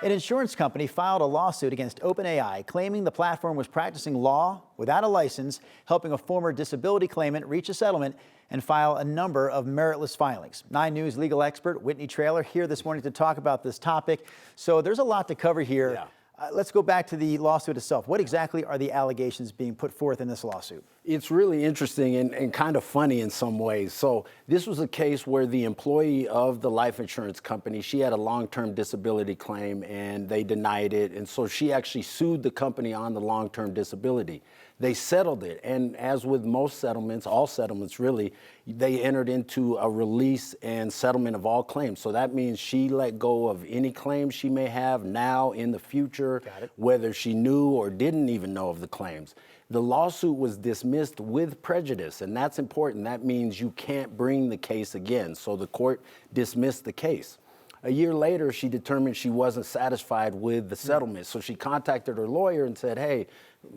An insurance company filed a lawsuit against OpenAI, claiming the platform was practicing law without a license, helping a former disability claimant reach a settlement and file a number of meritless filings. 9 News legal expert Whitney Traylor here this morning to talk about this topic. So there's a lot to cover here. Yeah. Let's go back to the lawsuit itself. What exactly are the allegations being put forth in this lawsuit? It's really interesting and kind of funny in some ways. So this was a case where the employee of the life insurance company, she had a long-term disability claim and they denied it. And so she actually sued the company on the long-term disability. They settled it. And as with most settlements, all settlements really, they entered into a release and settlement of all claims. So that means she let go of any claims she may have now in the future, whether she knew or didn't even know of the claims. The lawsuit was dismissed with prejudice, and that's important. That means you can't bring the case again. So the court dismissed the case. A year later, she determined she wasn't satisfied with the settlement. So she contacted her lawyer and said, hey,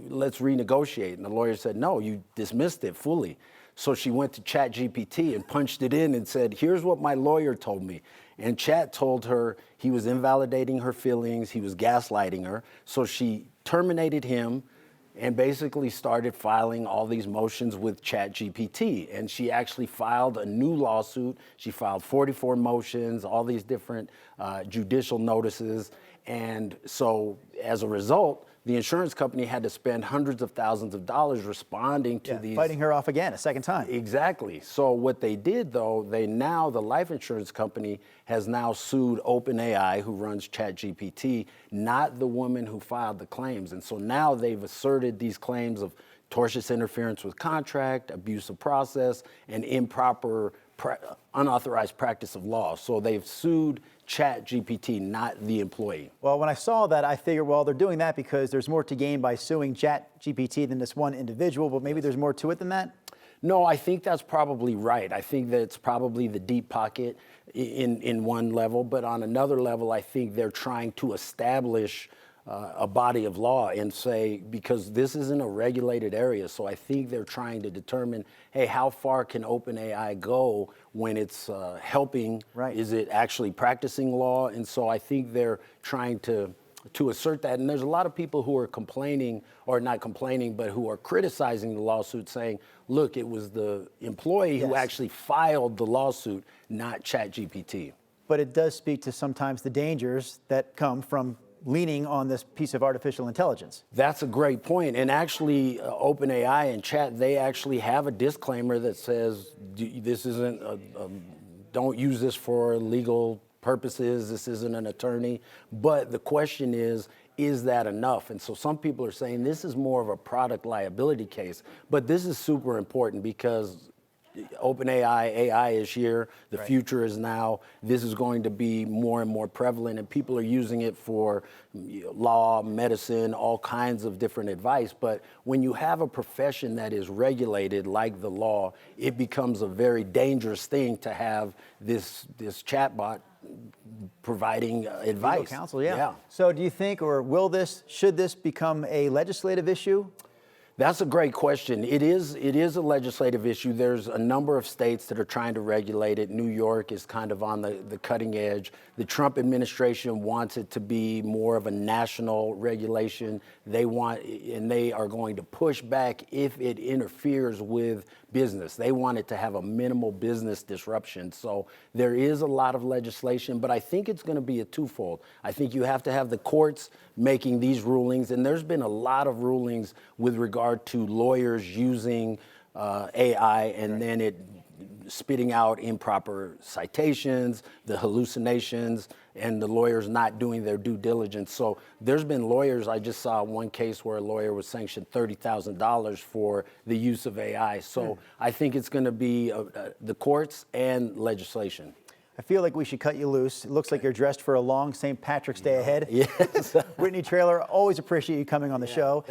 let's renegotiate. And the lawyer said, no, you dismissed it fully. So she went to ChatGPT and punched it in and said, here's what my lawyer told me. And Chat told her he was invalidating her feelings, he was gaslighting her. So she terminated him and basically started filing all these motions with ChatGPT. And she actually filed a new lawsuit. She filed 44 motions, all these different judicial notices. And so as a result, the insurance company had to spend hundreds of thousands of dollars responding to these. Fighting her off again a second time. Exactly. So what they did, though, the life insurance company has now sued OpenAI, who runs ChatGPT, not the woman who filed the claims. And so now they've asserted these claims of tortious interference with contract, abuse of process, and improper unauthorized practice of law. So they've sued ChatGPT, not the employee. Well, when I saw that, I figured, well, they're doing that because there's more to gain by suing ChatGPT than this one individual, but maybe there's more to it than that? No, I think that's probably right. I think that it's probably the deep pocket in one level, but on another level, I think they're trying to establish a body of law and say, because this isn't a regulated area, so I think they're trying to determine, hey, how far can OpenAI go when it's helping? Right. Is it actually practicing law? And so I think they're trying to assert that. And there's a lot of people who are complaining, or not complaining, but who are criticizing the lawsuit, saying, look, it was the employee who actually filed the lawsuit, not ChatGPT. But it does speak to sometimes the dangers that come from leaning on this piece of artificial intelligence. That's a great point. And actually, OpenAI and Chat, they actually have a disclaimer that says, this isn't, don't use this for legal purposes, this isn't an attorney. But the question is that enough? And so some people are saying this is more of a product liability case. But this is super important because OpenAI, AI is here, the future is now. This is going to be more and more prevalent, and people are using it for law, medicine, all kinds of different advice. But when you have a profession that is regulated like the law, it becomes a very dangerous thing to have this chatbot providing advice. Legal counsel, yeah. So do you think, or should this become a legislative issue? That's a great question. It is a legislative issue. There's a number of states that are trying to regulate it. New York is kind of on the cutting edge. The Trump administration wants it to be more of a national regulation. They are going to push back if it interferes with business. They want it to have a minimal business disruption. So there is a lot of legislation, but I think it's going to be a twofold. I think you have to have the courts making these rulings, and there's been a lot of rulings with regard to lawyers using AI and then it spitting out improper citations, the hallucinations, and the lawyers not doing their due diligence. So there's been lawyers, I just saw one case where a lawyer was sanctioned $30,000 for the use of AI. So I think it's going to be the courts and legislation. I feel like we should cut you loose. It looks like you're dressed for a long St. Patrick's Day ahead. Yes. Whitney Traylor, always appreciate you coming on the show.